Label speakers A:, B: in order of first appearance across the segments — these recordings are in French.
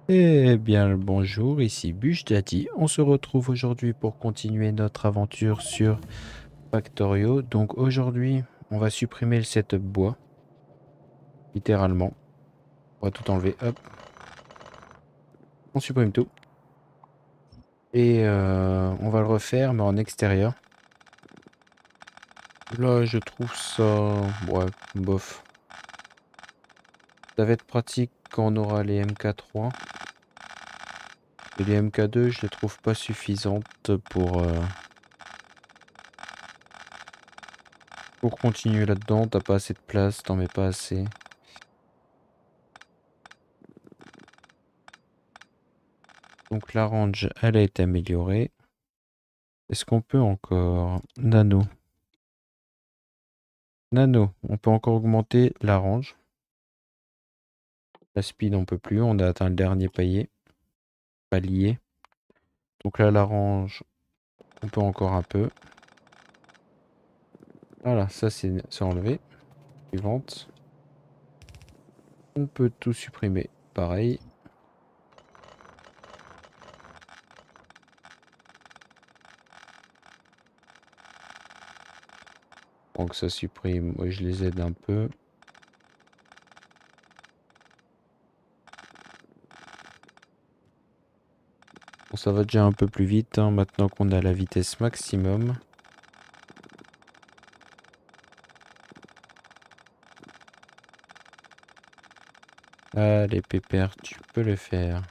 A: Eh bien, le bonjour, ici Bûche Daddy. On se retrouve aujourd'hui pour continuer notre aventure sur Factorio. Donc aujourd'hui, on va supprimer le setup bois, littéralement. On va tout enlever, hop, on supprime tout. Et on va le refaire, mais en extérieur. Là, je trouve ça... Ouais, bof. Ça va être pratique quand on aura les MK3. Et les MK2, je les trouve pas suffisantes pour continuer là-dedans. T'as pas assez de place, t'en mets pas assez. Donc la range, elle a été améliorée. Est-ce qu'on peut encore... Nano. Nano, on peut encore augmenter la range. La speed, on peut plus. On a atteint le dernier palier. Donc là, la range, on peut encore un peu. Voilà, ça c'est enlevé. Suivante. On peut tout supprimer. Pareil. Donc ça supprime. Moi, je les aide un peu. Bon, ça va déjà un peu plus vite, hein, maintenant qu'on a la vitesse maximum. Allez, Pépère, tu peux le faire.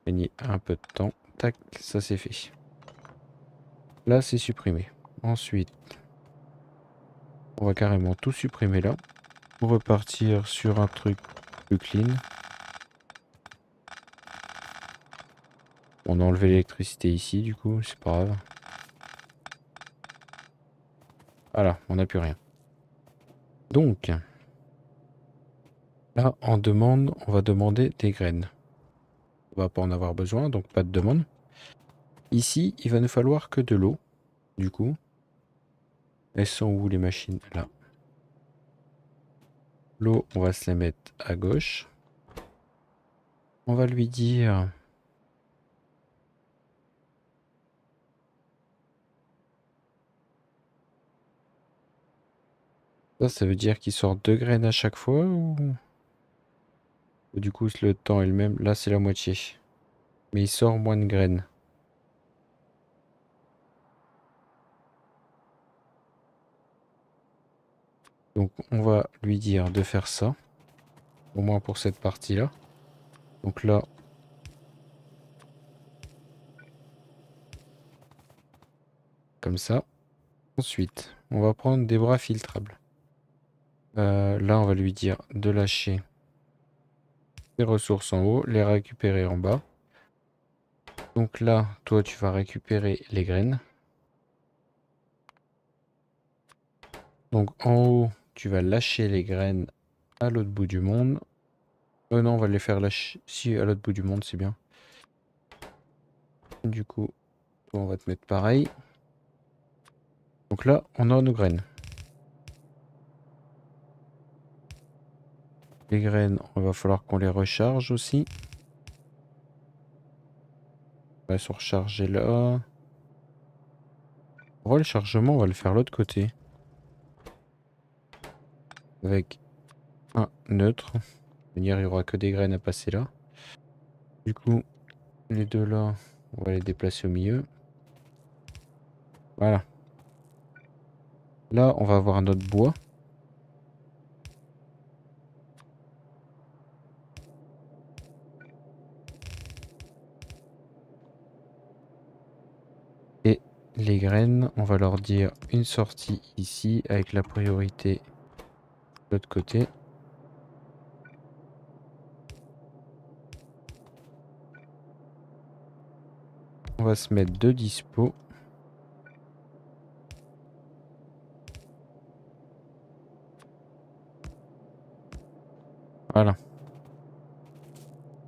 A: Gagner un peu de temps. Tac, ça c'est fait. Là, c'est supprimé. Ensuite, on va carrément tout supprimer là. Pour repartir sur un truc plus clean. On a enlevé l'électricité ici, du coup, c'est pas grave. Voilà, on n'a plus rien. Donc, là, on va demander des graines. On va pas en avoir besoin, donc pas de demande. Ici, il va nous falloir que de l'eau, du coup. Elles sont où les machines? Là. L'eau, on va se la mettre à gauche. On va lui dire... Ça veut dire qu'il sort 2 graines à chaque fois ou du coup, le temps est le même. Là, c'est la moitié. Mais il sort moins de graines. Donc, on va lui dire de faire ça. Au moins pour cette partie-là. Donc là... Comme ça. Ensuite, on va prendre des bras filtrables. Là, on va lui dire de lâcher les ressources en haut, les récupérer en bas. Donc là, toi, tu vas récupérer les graines. Donc en haut, tu vas lâcher les graines à l'autre bout du monde. Non, on va les faire lâcher. Si, à l'autre bout du monde, c'est bien. Du coup, toi, on va te mettre pareil. Donc là, on a nos graines. Les graines, il va falloir qu'on les recharge aussi. Elles sont rechargées là. On va le chargement, on va le faire l'autre côté. Avec un neutre. Il n'y aura que des graines à passer là. Du coup, les deux là, on va les déplacer au milieu. Voilà. Là, on va avoir notre bois. Et les graines, on va leur dire une sortie ici avec la priorité de l'autre côté. On va se mettre deux dispo. Voilà.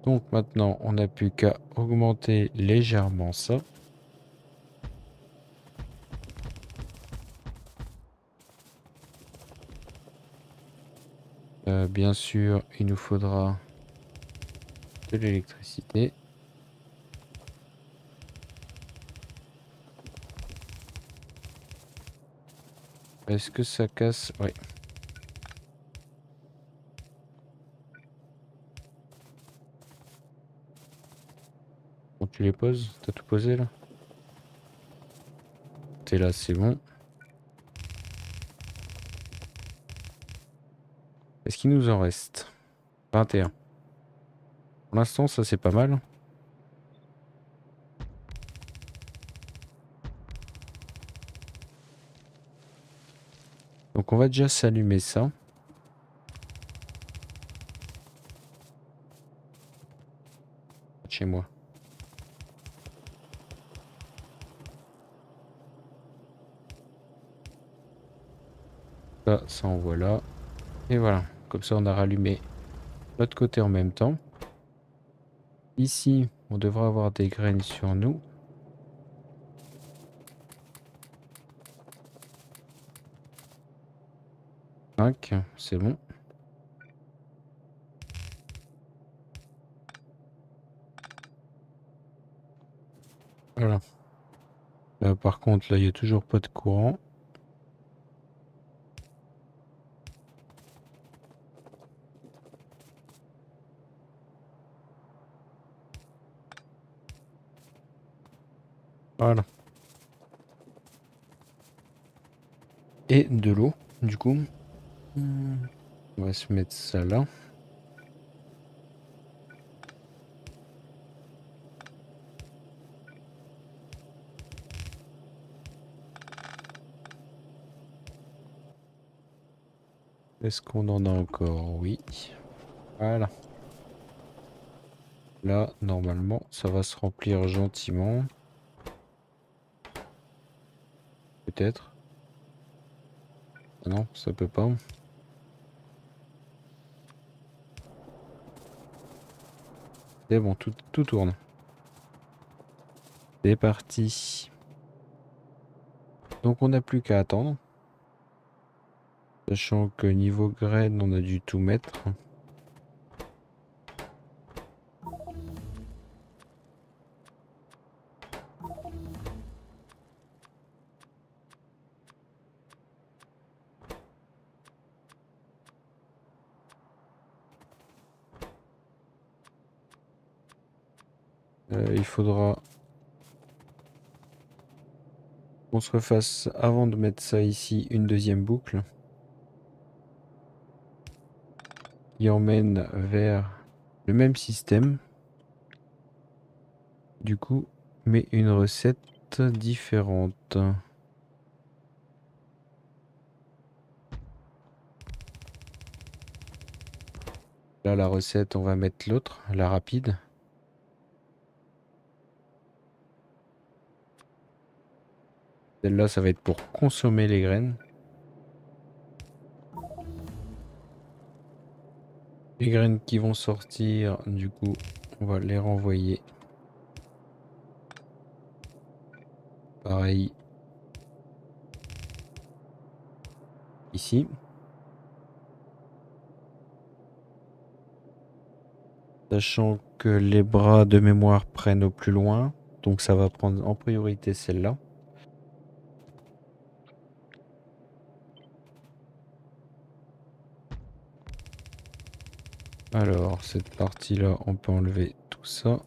A: Donc maintenant, on n'a plus qu'à augmenter légèrement ça. Bien sûr, il nous faudra de l'électricité. Est-ce que ça casse? Oui. Bon, tu les poses? T'as tout posé là? T'es là, c'est bon. Est-ce qu'il nous en reste? 21. Pour l'instant, ça c'est pas mal. Donc on va déjà s'allumer ça. Chez moi. Ça envoie là. Et voilà. Comme ça, on a rallumé l'autre côté en même temps. Ici, on devra avoir des graines sur nous. C'est bon. Voilà. Là, par contre, là, il n'y a toujours pas de courant. Voilà. Et de l'eau, du coup. On va se mettre ça là. Est-ce qu'on en a encore? Oui. Voilà. Là, normalement, ça va se remplir gentiment. Peut-être. Ah non, ça peut pas. C'est bon, tout tourne. C'est parti. Donc on n'a plus qu'à attendre. Sachant que niveau graines, on a dû tout mettre. Il faudra qu'on se refasse, avant de mettre ça ici, une deuxième boucle. Qui emmène vers le même système. Du coup, mais une recette différente. Là, la recette, on va mettre l'autre, la rapide. Celle-là, ça va être pour consommer les graines. Les graines qui vont sortir, du coup, on va les renvoyer. Pareil. Ici. Sachant que les bras de mémoire prennent au plus loin. Donc ça va prendre en priorité celle-là. Alors, cette partie-là, on peut enlever tout ça.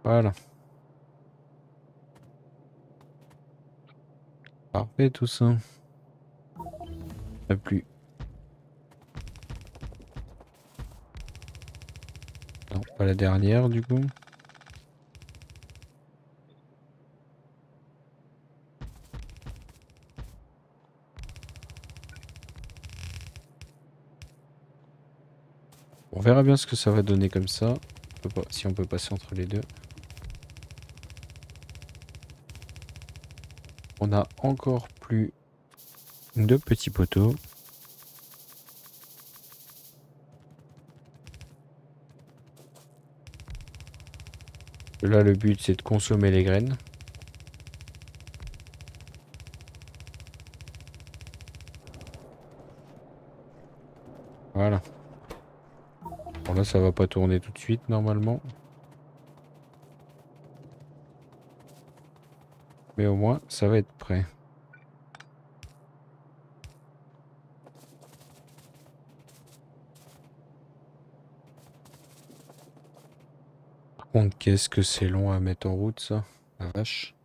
A: Voilà. Parfait tout ça. A plus. Non, pas la dernière du coup. On verra bien ce que ça va donner comme ça. Si on peut passer entre les deux. On a encore plus de petits poteaux. Là, le but, c'est de consommer les graines. Voilà. Bon là ça va pas tourner tout de suite normalement. Mais au moins ça va être prêt. Par contre qu'est-ce que c'est long à mettre en route ça. La vache.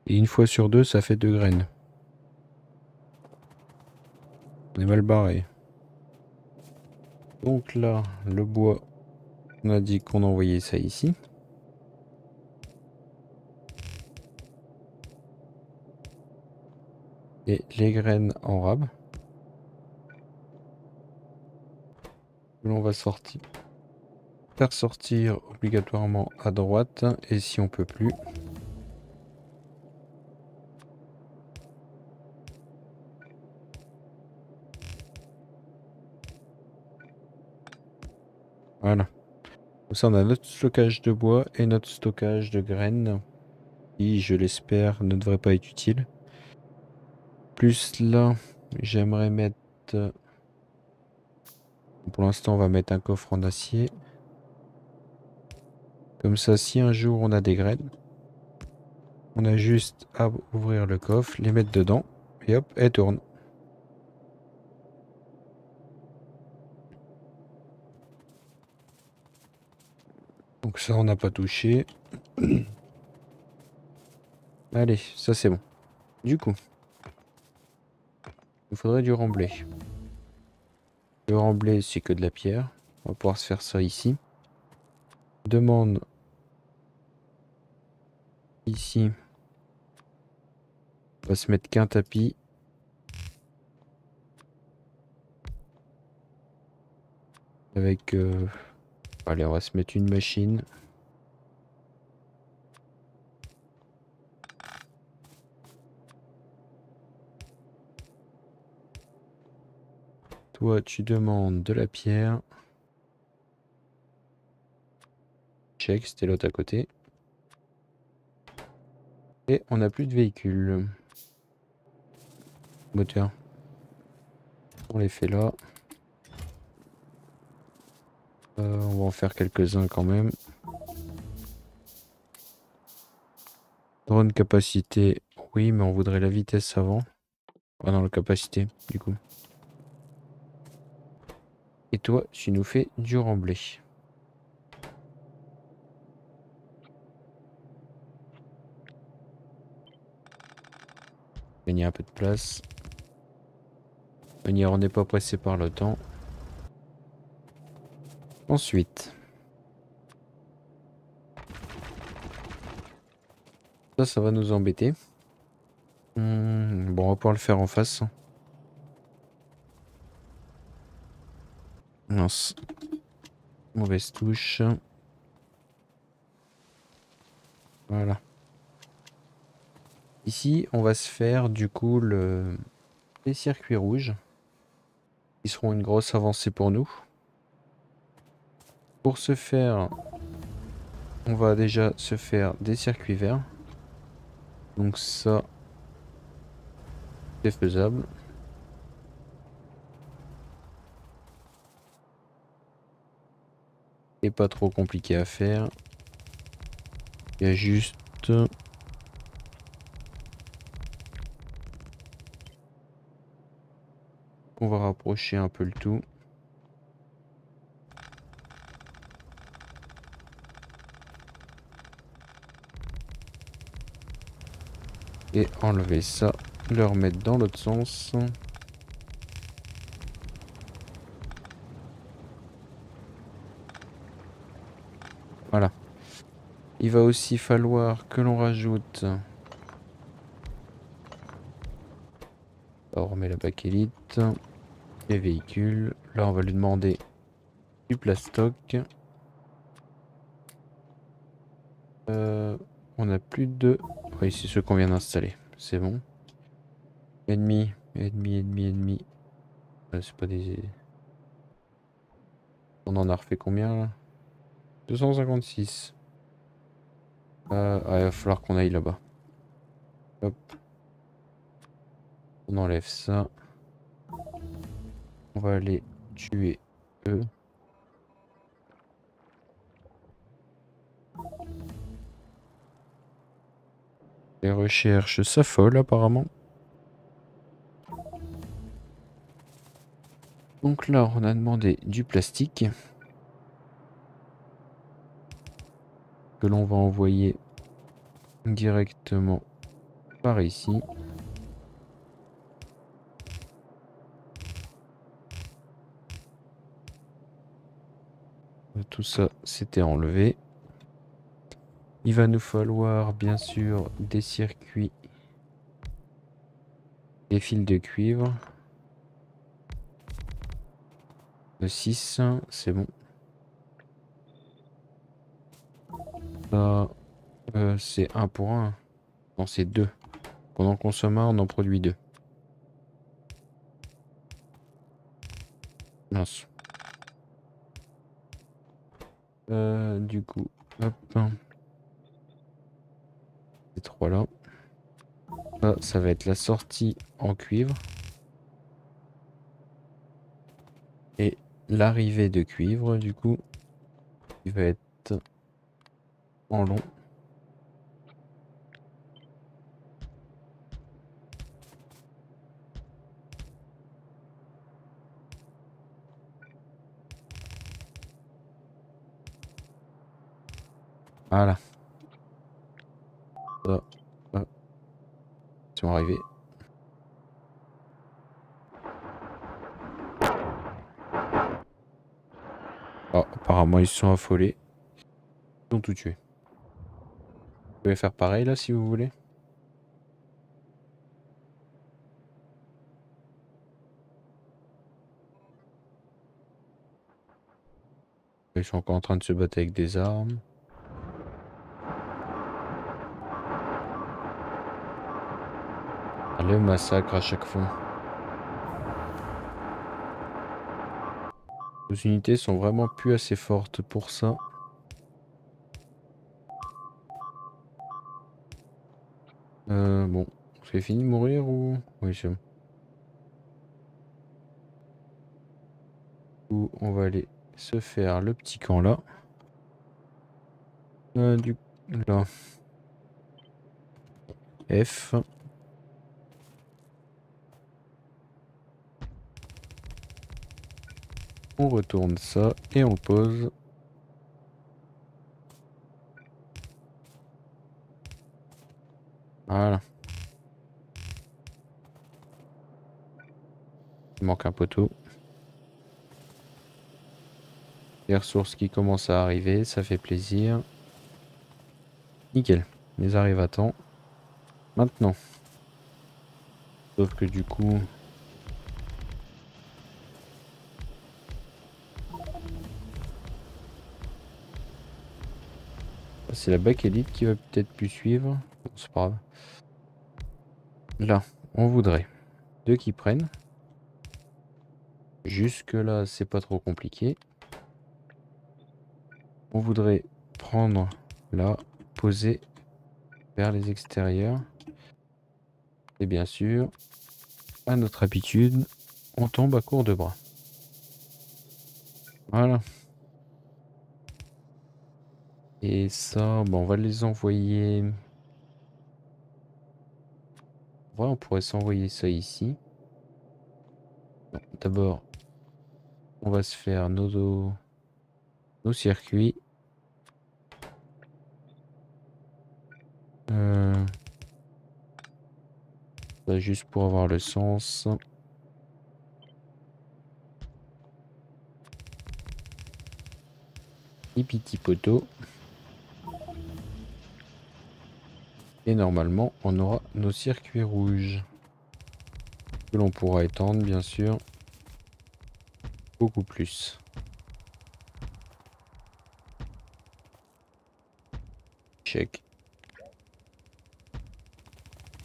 A: Et une fois sur deux ça fait 2 graines. On est mal barré. Donc là le bois, on a dit qu'on envoyait ça ici. Et les graines en rab. L'on va sortir. Faire sortir obligatoirement à droite. Et si on peut plus. Voilà. Comme ça on a notre stockage de bois et notre stockage de graines. Qui, je l'espère, ne devrait pas être utile. Plus là, j'aimerais mettre... Pour l'instant, on va mettre un coffre en acier. Comme ça, si un jour on a des graines, on a juste à ouvrir le coffre, les mettre dedans, et hop, elles tournent. Donc ça, on n'a pas touché. Allez, ça c'est bon. Du coup, il faudrait du remblai. Le remblai, c'est que de la pierre. On va pouvoir se faire ça ici. Demande ici. On va se mettre qu'un tapis. Avec... Allez, on va se mettre une machine. Toi, tu demandes de la pierre. Check, c'était l'autre à côté. Et on n'a plus de véhicule. Moteur. On les fait là. On va en faire quelques-uns quand même. Drone capacité. Oui, mais on voudrait la vitesse avant. Ah non, la capacité, du coup. Et toi, tu nous fais du remblai. Gagner un peu de place. On n'est pas pressé par le temps. Ensuite. Ça va nous embêter. Bon, on va pouvoir le faire en face. Mince. Mauvaise touche. Voilà. Ici, on va se faire du coup les circuits rouges. Qui seront une grosse avancée pour nous. Pour ce faire, on va déjà se faire des circuits verts. Donc ça, c'est faisable. Et pas trop compliqué à faire. Il y a juste... On va rapprocher un peu le tout. Et enlever ça. Le remettre dans l'autre sens. Voilà. Il va aussi falloir que l'on rajoute... On remet la bakélite. Les véhicules. Là, on va lui demander du plastoc. On a plus de... Oui, c'est ceux qu'on vient d'installer. C'est bon. Ennemi, ennemi. C'est pas des... On en a refait combien là? 256. Ah, il va falloir qu'on aille là-bas. Hop. On enlève ça. On va aller tuer eux. Les recherches s'affolent apparemment. Donc là, on a demandé du plastique que l'on va envoyer directement par ici. Tout ça, c'était enlevé. Il va nous falloir bien sûr des circuits, des fils de cuivre. De 6, c'est bon. Là, c'est 1 pour 1. Non, c'est 2. Quand on en consomme un, on en produit 2. Mince. Du coup, hop. Ces 3 là. Ça va être la sortie en cuivre. Et l'arrivée de cuivre, du coup, qui va être en long. Voilà. Ça, ils sont arrivés. Oh, apparemment, ils se sont affolés. Ils ont tout tué. Vous pouvez faire pareil là si vous voulez. Ils sont encore en train de se battre avec des armes. Ah, le massacre à chaque fois. Nos unités sont vraiment plus assez fortes pour ça. Bon, c'est fini de mourir ou... Oui, c'est bon. Ou on va aller se faire le petit camp là. Du là. F. On retourne ça et on pose. Voilà. Il manque un poteau. Les ressources qui commencent à arriver, ça fait plaisir. Nickel. Ils arrivent à temps. Maintenant. Sauf que du coup... c'est la bakélite qui va peut-être plus suivre. Bon, c'est pas grave. Là, on voudrait 2 qui prennent. Jusque là, c'est pas trop compliqué. On voudrait prendre là, poser vers les extérieurs. Et bien sûr, à notre habitude, on tombe à court de bras. Voilà. Et ça, bon, on va les envoyer. Ouais, on pourrait s'envoyer ça ici. D'abord, on va se faire nos circuits. Ça, juste pour avoir le sens. Et petit poteau. Et normalement, on aura nos circuits rouges. Que l'on pourra étendre, bien sûr. Beaucoup plus. Check.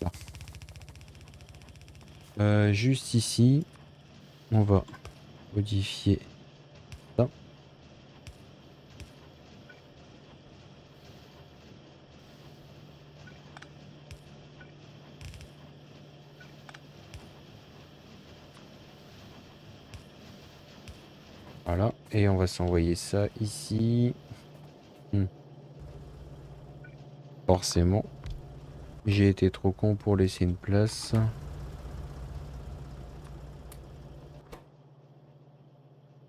A: Là. Juste ici, on va modifier ça. Voilà. Et on va s'envoyer ça ici. Hmm. Forcément. J'ai été trop con pour laisser une place.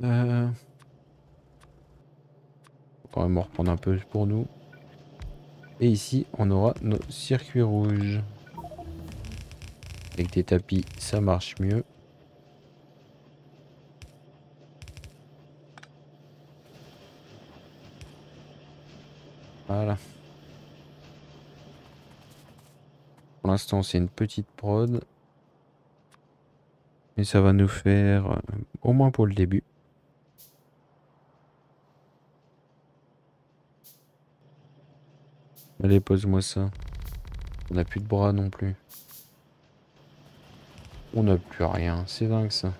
A: Faut quand même en reprendre un peu pour nous. Et ici, on aura nos circuits rouges. Avec des tapis, ça marche mieux. Voilà. Pour l'instant, c'est une petite prod. Mais ça va nous faire, au moins pour le début. Allez, pose-moi ça. On n'a plus de bras non plus. On n'a plus rien. C'est dingue ça.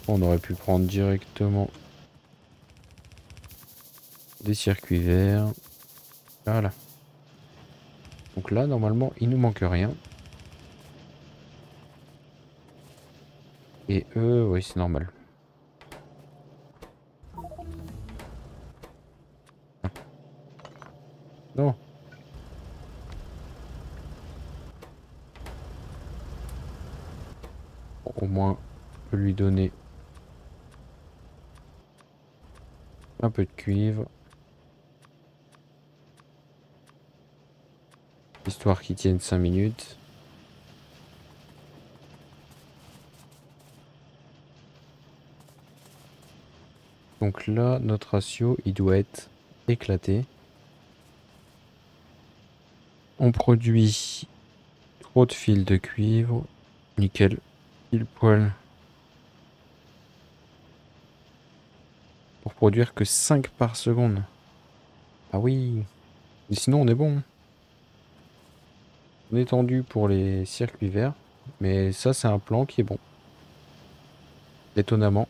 A: On aurait pu prendre directement des circuits verts. Voilà. Donc là, normalement, il nous manque rien. Et eux, oui, c'est normal. Ah. Non. Au moins, on peut lui donner un peu de cuivre. Histoire qu'il tienne 5 minutes. Donc là, notre ratio, il doit être éclaté. On produit trop de fils de cuivre. Nickel. Pile poil. Pour produire que 5 par seconde. Ah oui. Et sinon, on est bon. On est tendu pour les circuits verts. Mais ça, c'est un plan qui est bon. Étonnamment.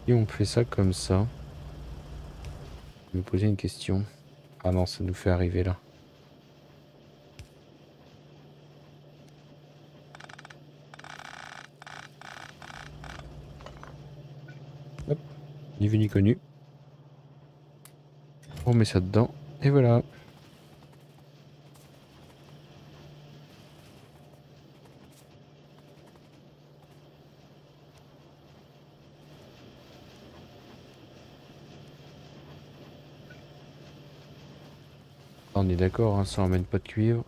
A: Et on fait ça comme ça. Je vais me poser une question. Ah non, ça nous fait arriver là. Hop. Ni vu ni connu. On met ça dedans. Et voilà. On est d'accord, hein, ça emmène pas de cuivre.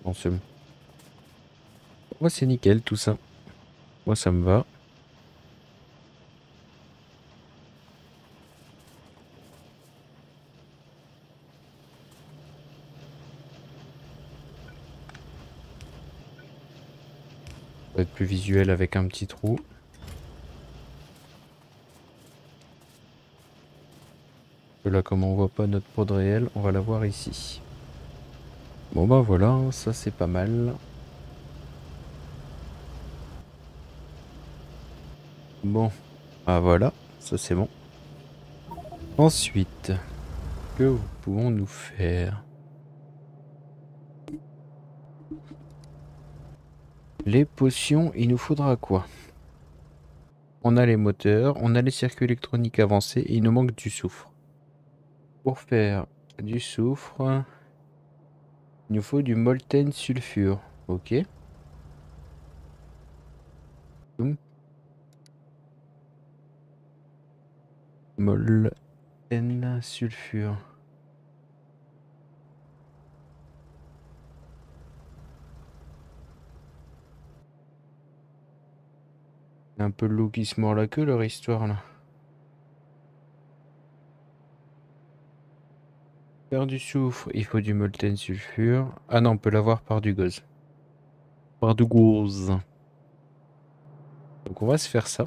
A: Bon, c'est bon. Moi, c'est nickel tout ça. Moi, ça me va. Ça va être plus visuel avec un petit trou. Là, comme on voit pas notre prod réelle, on va la voir ici. Bon bah voilà, hein, ça c'est pas mal. Bon, ah voilà, ça c'est bon. Ensuite, que pouvons-nous faire? Les potions, il nous faudra quoi? On a les moteurs, on a les circuits électroniques avancés et il nous manque du soufre. Pour faire du soufre, il nous faut du molten sulfure. Ok. Boum. Molten sulfure. Un peu le loup qui se mord la queue leur histoire là. Faire du soufre, il faut du molten sulfure. Ah non, on peut l'avoir par du gauze. Par du gauze. Donc on va se faire ça.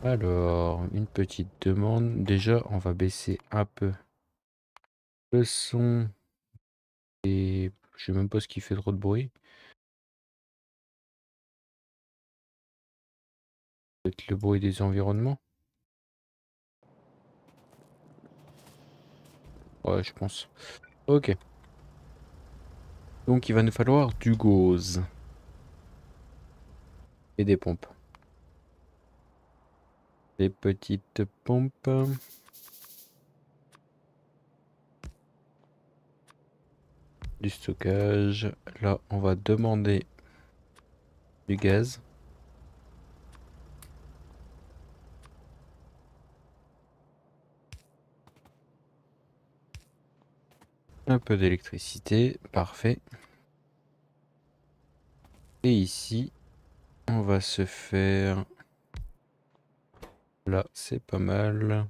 A: Alors, une petite demande. Déjà, on va baisser un peu le son des Je sais même pas ce qui fait trop de bruit. Peut-être le bruit des environnements. Ouais, je pense. Ok. Donc il va nous falloir du gauze. Et des pompes. Des petites pompes. Du stockage. Là, on va demander du gaz. Un peu d'électricité. Parfait. Et ici, on va se faire... Là, c'est pas mal.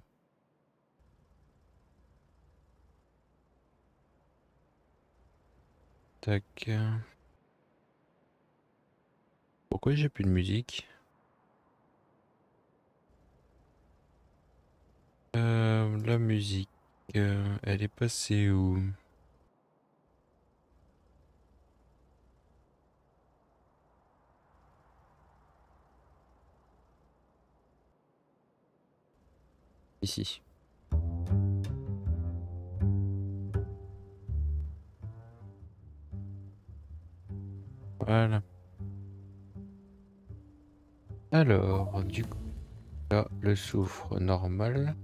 A: Tac. Pourquoi j'ai plus de musique? La musique, elle est passée où? Ici. Voilà. Alors, du coup, là, le soufre normal.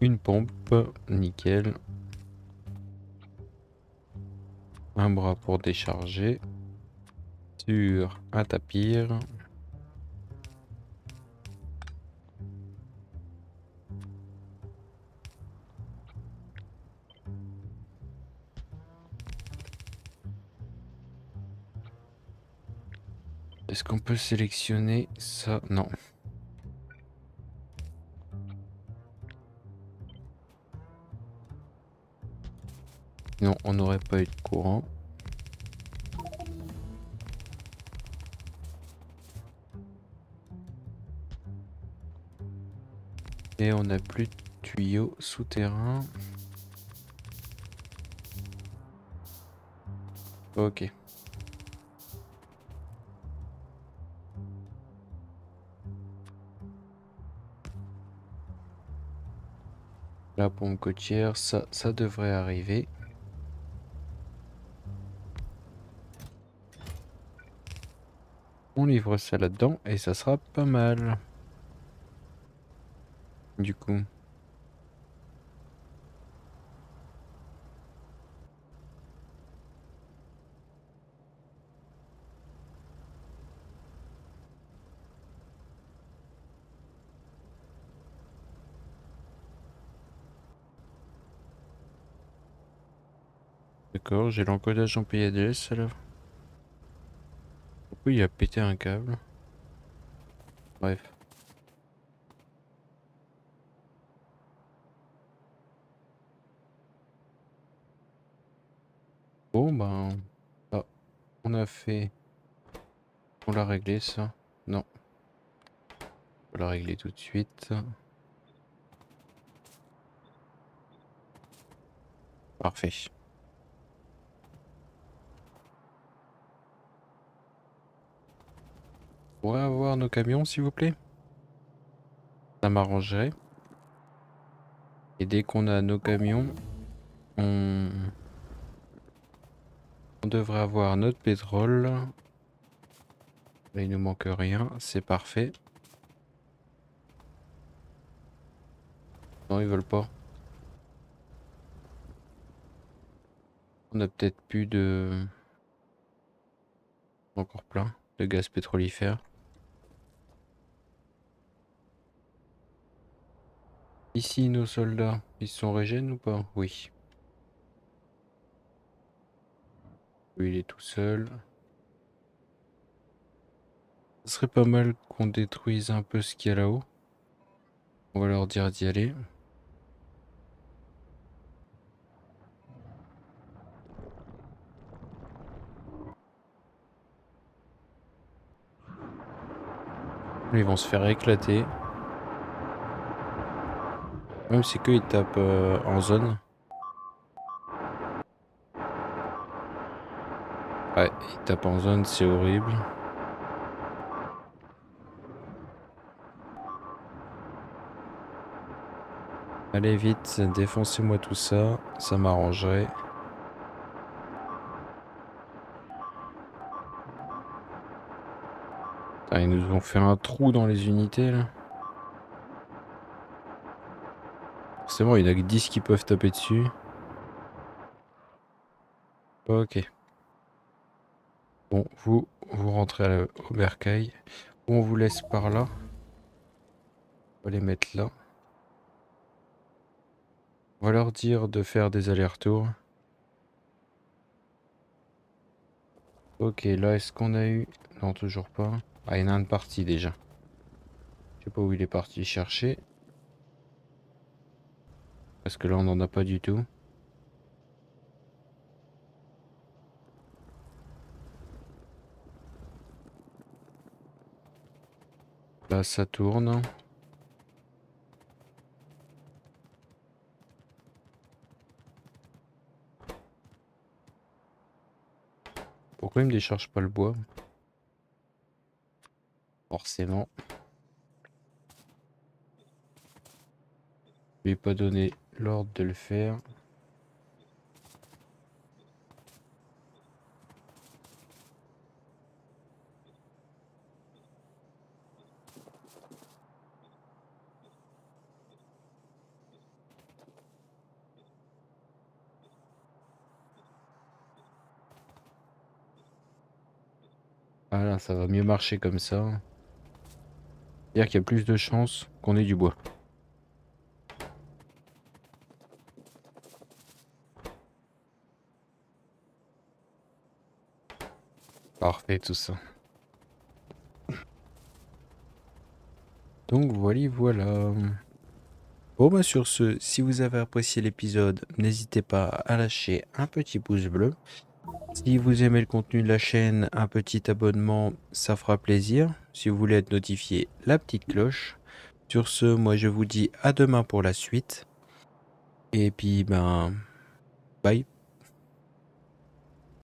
A: Une pompe, nickel. Un bras pour décharger. Sur un tapir. Est-ce qu'on peut sélectionner ça? Non. Non, on n'aurait pas eu de courant. Et on n'a plus de tuyaux souterrains. Ok. La pompe côtière, ça devrait arriver. On livre ça là-dedans et ça sera pas mal. Du coup. D'accord, j'ai l'encodage en PADS alors. Pourquoi il a pété un câble? Bref. Bon ben... Ah, on a fait... On l'a réglé ça? Non. On va la régler tout de suite. Parfait. On pourrait avoir nos camions s'il vous plaît? Ça m'arrangerait. Et dès qu'on a nos camions, on... on devrait avoir notre pétrole. Là il nous manque rien, c'est parfait. Non, ils veulent pas. On a peut-être plus de... Encore plein de gaz pétrolifère. Ici, nos soldats, ils sont régènes ou pas? Oui. Oui, il est tout seul. Ce serait pas mal qu'on détruise un peu ce qu'il y a là-haut. On va leur dire d'y aller. Ils vont se faire éclater. Même c'est qu'ils tapent en zone. Ouais, ils tapent en zone, c'est horrible. Allez vite, défoncez-moi tout ça, ça m'arrangerait. Putain, ils nous ont fait un trou dans les unités là. C'est bon, il y en a que 10 qui peuvent taper dessus. Ok. Bon, vous rentrez au bercail. On vous laisse par là. On va les mettre là. On va leur dire de faire des allers-retours. Ok, là, est-ce qu'on a eu... Non, toujours pas. Ah, il y en a un de parti déjà. Je sais pas où il est parti chercher. Parce que là, on n'en a pas du tout. Là, ça tourne. Pourquoi il me décharge pas le bois? Forcément. Je lui ai pas donné l'ordre de le faire. Voilà, ça va mieux marcher comme ça. C'est-à-dire qu'il y a plus de chances qu'on ait du bois. Parfait tout ça. Donc voilà. Bon bah sur ce, si vous avez apprécié l'épisode, n'hésitez pas à lâcher un petit pouce bleu. Si vous aimez le contenu de la chaîne, un petit abonnement, ça fera plaisir. Si vous voulez être notifié, la petite cloche. Sur ce, moi je vous dis à demain pour la suite. Et puis ben, bye.